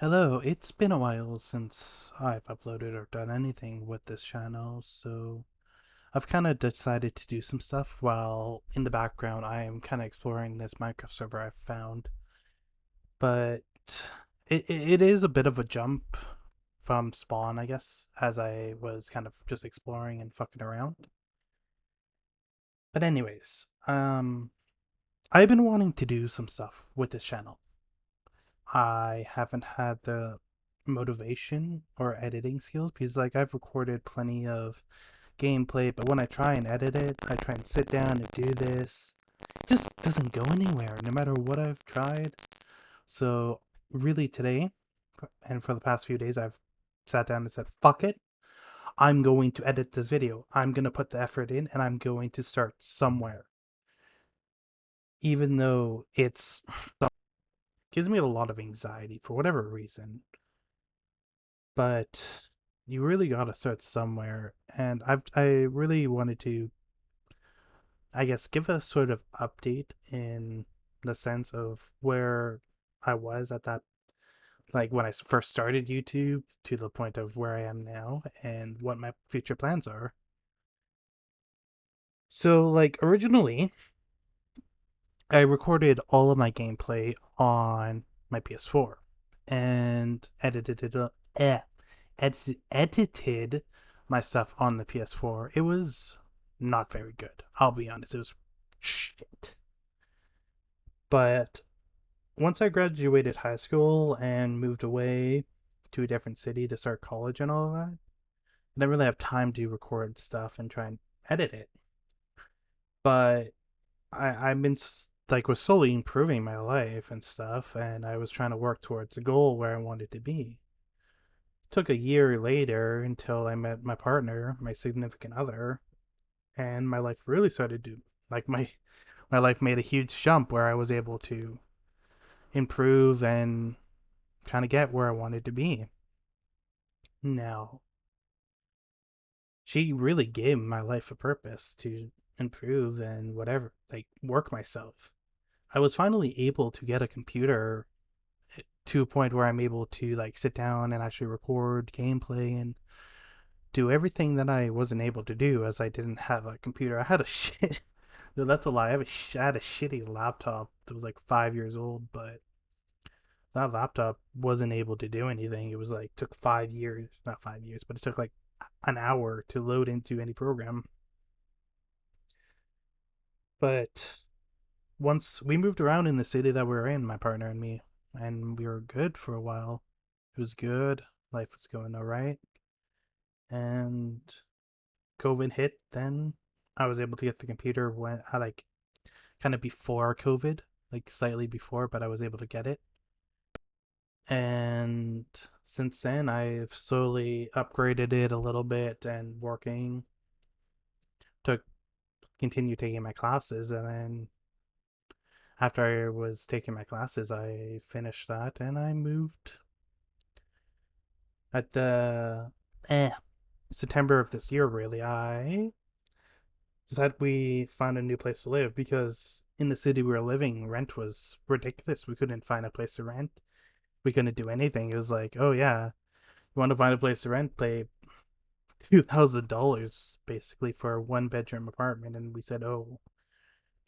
Hello, it's been a while since I've uploaded or done anything with this channel, so I've kind of decided to do some stuff while in the background I am kind of exploring this Minecraft server I've found. But it is a bit of a jump from spawn, I guess, as I was kind of just exploring and fucking around. But anyways, I've been wanting to do some stuff with this channel. I haven't had the motivation or editing skills because I've recorded plenty of gameplay, but when I try and edit it, I try and sit down and do this. It just doesn't go anywhere no matter what I've tried. So really today and for the past few days I've sat down and said, fuck it. I'm going to edit this video. I'm going to put the effort in and I'm going to start somewhere. Even though it's gives me a lot of anxiety for whatever reason. But you really got to start somewhere, and I really wanted to, I guess, give a sort of update in the sense of where I was at that, like when I first started YouTube to the point of where I am now and what my future plans are. So originally I recorded all of my gameplay on my PS4 and edited my stuff on the PS4. It was not very good. I'll be honest. It was shit. But once I graduated high school and moved away to a different city to start college and all of that, I didn't really have time to record stuff and try and edit it. But I've been was slowly improving my life and stuff, and I was trying to work towards a goal where I wanted to be. Took a year later until I met my partner, my significant other, and my life really started to my life made a huge jump where I was able to improve and kind of get where I wanted to be. Now, she really gave my life a purpose to improve and whatever, work myself. I was finally able to get a computer to a point where I'm able to sit down and actually record gameplay and do everything that I wasn't able to do as I didn't have a computer. I had a shit. No, that's a lie. I had a shitty laptop that was like 5 years old, but that laptop wasn't able to do anything. It was took 5 years, not 5 years, but it took like an hour to load into any program. But once we moved around in the city that we were in, my partner and me, and we were good for a while. It was good. Life was going all right. And COVID hit. Then I was able to get the computer when I kind of before COVID, like slightly before, but I was able to get it. And since then, I've slowly upgraded it a little bit and working to continue taking my classes. And then after I was taking my classes, I finished that and I moved at the September of this year. Really, I decided we found a new place to live because in the city we were living, rent was ridiculous. We couldn't find a place to rent. We couldn't do anything. It was like, oh yeah, you want to find a place to rent, pay $2,000 basically for a 1 bedroom apartment, and we said, oh,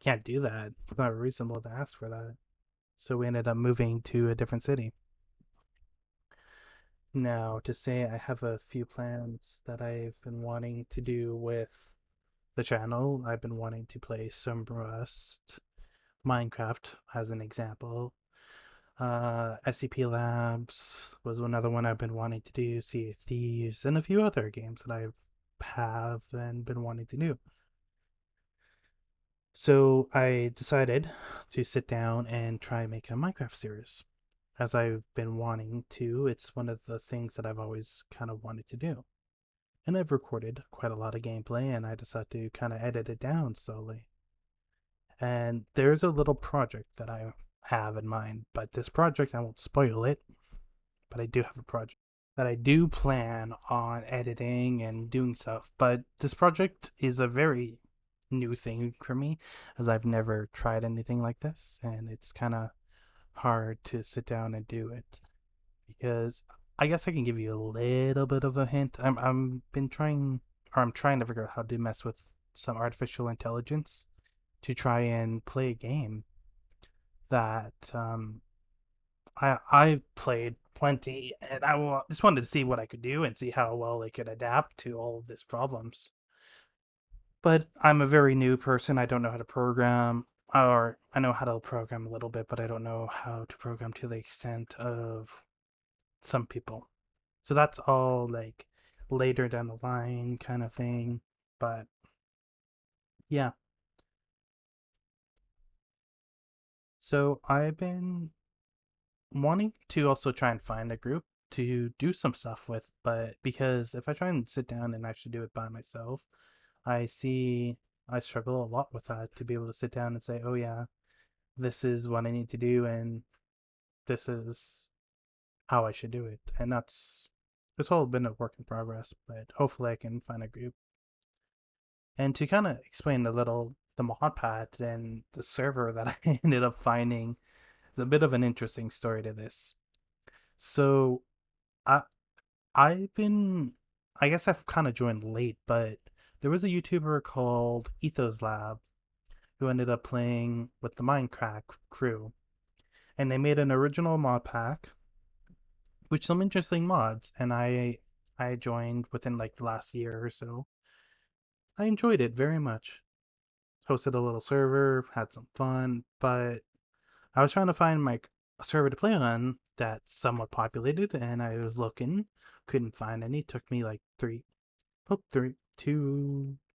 can't do that. It's not reasonable to ask for that. So we ended up moving to a different city. Now, to say I have a few plans that I've been wanting to do with the channel. I've been wanting to play some Rust, Minecraft as an example. SCP Labs was another one I've been wanting to do, Sea of Thieves, and a few other games that I have and been wanting to do. So I decided to sit down and try and make a Minecraft series. As I've been wanting to, it's one of the things that I've always kind of wanted to do. And I've recorded quite a lot of gameplay, and I decided to kind of edit it down slowly. And there's a little project that I have in mind, but this project, I won't spoil it, but I do have a project that I do plan on editing and doing stuff. But this project is a very new thing for me, as I've never tried anything like this, and it's kind of hard to sit down and do it because I guess I can give you a little bit of a hint. I'm trying to figure out how to mess with some artificial intelligence to try and play a game that I've played plenty, and just wanted to see what I could do and see how well it could adapt to all of these problems. But I'm a very new person. I don't know how to program, or I know how to program a little bit, but I don't know how to program to the extent of some people. So that's all like later down the line kind of thing. But yeah. So I've been wanting to also try and find a group to do some stuff with, but because if I try and sit down and actually do it by myself, I see I struggle a lot with that to be able to sit down and say, oh yeah, this is what I need to do and this is how I should do it. And it's all been a work in progress, but hopefully I can find a group. And to kind of explain a little the mod pad and the server that I ended up finding, is a bit of an interesting story to this. So I I've been I guess I've kind of joined late, but there was a YouTuber called Ethos Lab who ended up playing with the Minecraft crew, and they made an original mod pack with some interesting mods, and I joined within like the last year or so. I enjoyed it very much. Hosted a little server, had some fun, but I was trying to find my a server to play on that's somewhat populated, and I was looking, couldn't find any. It took me like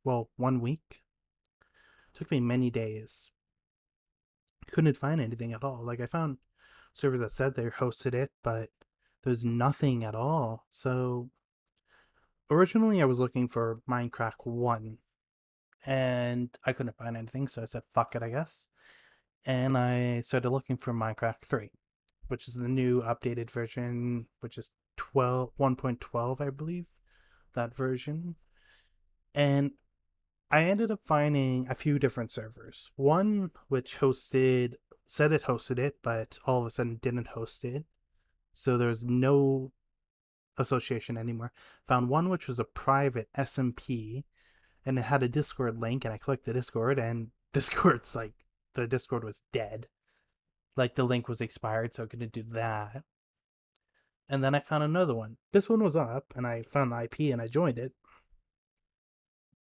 well, 1 week. It took me many days. Couldn't find anything at all. Like I found servers that said they hosted it, but there's nothing at all. So originally I was looking for Minecraft 1 and I couldn't find anything, so I said fuck it, I guess. And I started looking for Minecraft 3, which is the new updated version, which is 1.12, I believe, that version. And I ended up finding a few different servers. One which said it hosted it, but all of a sudden didn't host it. So there's no association anymore. Found one which was a private SMP, and it had a Discord link, and I clicked the Discord, and Discord's like, the Discord was dead. Like the link was expired, so I couldn't do that. And then I found another one. This one was up, and I found the IP and I joined it,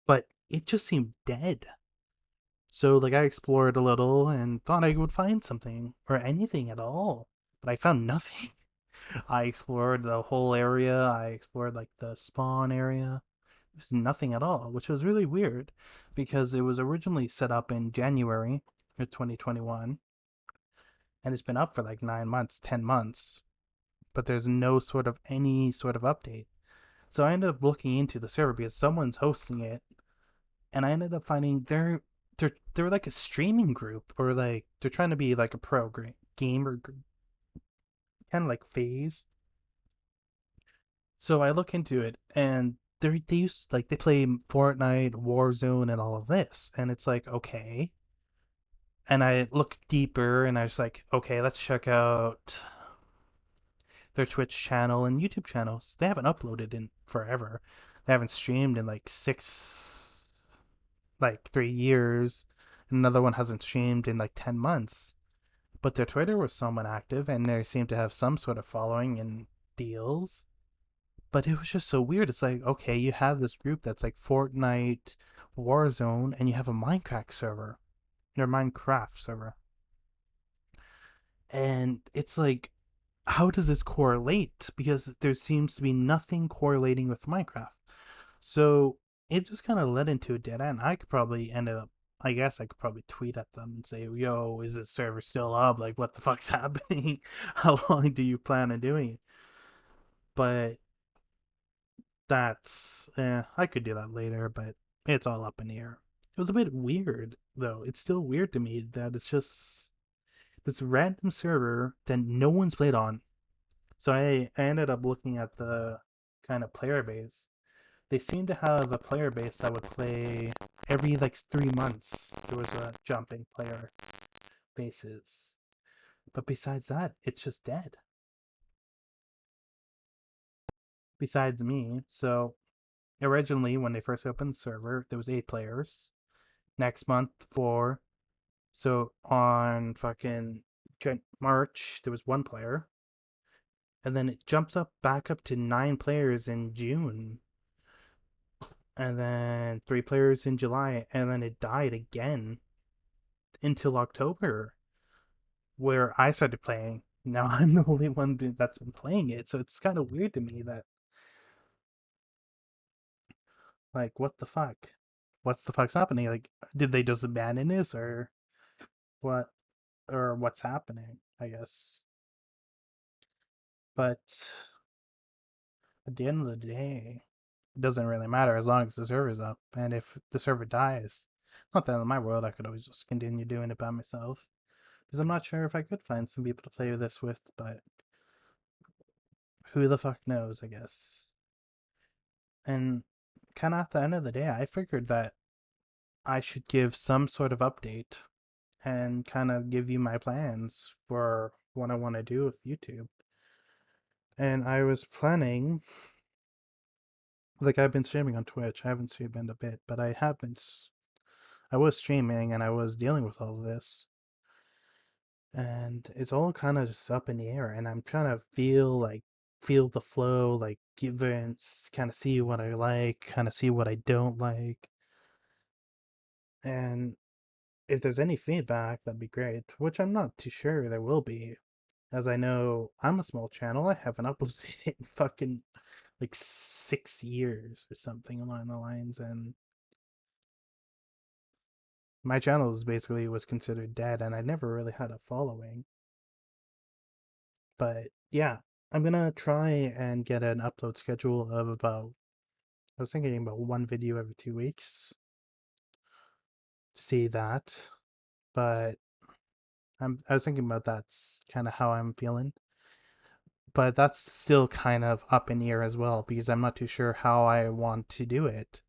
but it just seemed dead. So like I explored a little and thought I would find something or anything at all, but I found nothing. I explored the whole area. I explored like the spawn area. There's nothing at all, which was really weird because it was originally set up in January of 2021 and it's been up for like 9 months, 10 months, but there's no sort of any sort of update. So I ended up looking into the server because someone's hosting it, and I ended up finding they're like a streaming group, or like they're trying to be like a gamer group, kind of like Phase. So I look into it, and they play Fortnite, Warzone, and all of this, and it's like okay. And I look deeper, and I was like, okay, let's check out their Twitch channel and YouTube channels. They haven't uploaded in forever. They haven't streamed in like 3 years. Another one hasn't streamed in like 10 months. But their Twitter was somewhat active, and they seem to have some sort of following and deals. But it was just so weird. It's like, okay, you have this group that's like Fortnite, Warzone, and you have a Minecraft server, their Minecraft server, and it's like, how does this correlate? Because there seems to be nothing correlating with Minecraft. So it just kind of led into a dead end. I guess I could probably tweet at them and say, yo, is this server still up? Like, what the fuck's happening? How long do you plan on doing it? But I could do that later, but it's all up in the air. It was a bit weird, though. It's still weird to me that it's just this random server that no one's played on. So I ended up looking at the kind of player base. They seem to have a player base that would play every like 3 months. There was a jump in player bases, but besides that, it's just dead. besides me. So originally, when they first opened the server, there was 8 players. Next month, 4. So on fucking March, there was 1 player, and then it jumps up back up to 9 players in June, and then 3 players in July, and then it died again until October, where I started playing. Now I'm the only one that's been playing it, so it's kind of weird to me that, like, what the fuck? What's the fuck's happening? Like, did they just abandon this, or what? Or what's happening? I guess. But at the end of the day, it doesn't really matter as long as the server's up. And if the server dies, not that in my world, I could always just continue doing it by myself. Because I'm not sure if I could find some people to play this with, but who the fuck knows, I guess. And kind of at the end of the day, I figured that I should give some sort of update and kind of give you my plans for what I want to do with YouTube. And I was planning, like, I've been streaming on Twitch. I haven't streamed in a bit, but I was streaming and I was dealing with all of this. And it's all kind of just up in the air. And I'm trying to feel the flow, like, even kind of see what I like, kind of see what I don't like. And if there's any feedback, that'd be great, which I'm not too sure there will be. As I know, I'm a small channel. I haven't uploaded in fucking like 6 years or something along the lines, and my channel is basically was considered dead, and I never really had a following. But yeah, I'm gonna try and get an upload schedule of about. I was thinking about one video every 2 weeks. See that, but I was thinking about that's kind of how I'm feeling. But that's still kind of up in the air as well because I'm not too sure how I want to do it.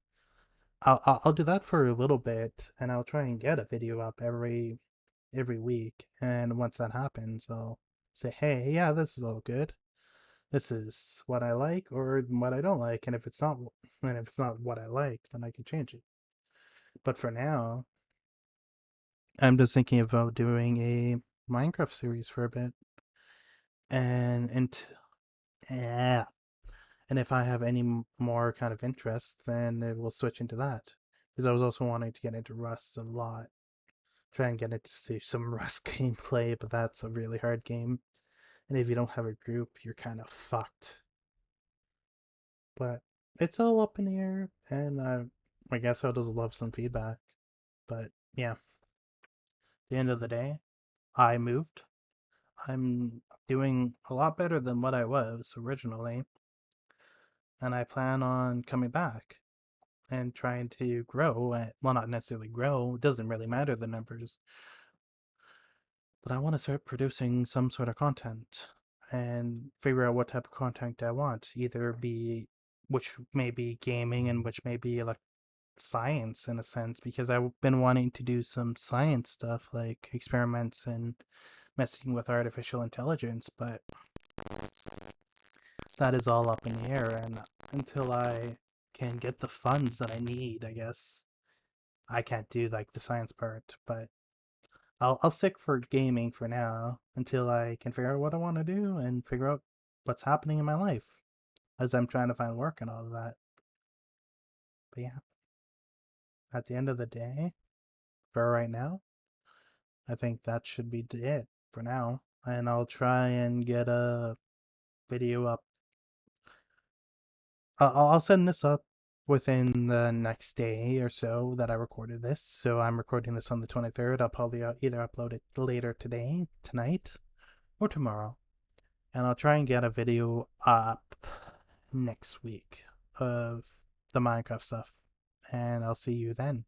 I'll do that for a little bit, and I'll try and get a video up every week. And once that happens, I'll say, hey, yeah, this is all good. This is what I like or what I don't like, and if it's not what I like, then I can change it. But for now, I'm just thinking about doing a Minecraft series for a bit, and yeah. And if I have any more kind of interest, then it will switch into that. Because I was also wanting to get into Rust a lot. Try and get into see some Rust gameplay, but that's a really hard game. And if you don't have a group, you're kind of fucked. But it's all up in the air, and I guess I'll just love some feedback. But yeah, at the end of the day, I moved. I'm doing a lot better than what I was originally, and I plan on coming back and trying to grow. Well, not necessarily grow, it doesn't really matter the numbers, but I want to start producing some sort of content and figure out what type of content I want. Either be, which may be gaming and which may be like science in a sense, because I've been wanting to do some science stuff like experiments and messing with artificial intelligence, but that is all up in the air. And until I can get the funds that I need, I guess I can't do like the science part, but I'll stick for gaming for now until I can figure out what I want to do and figure out what's happening in my life as I'm trying to find work and all of that. But yeah, at the end of the day, for right now, I think that should be it for now. And I'll try and get a video up. I'll send this up within the next day or so that I recorded this. So I'm recording this on the 23rd. I'll probably either upload it later today, tonight, or tomorrow. And I'll try and get a video up next week of the Minecraft stuff. And I'll see you then.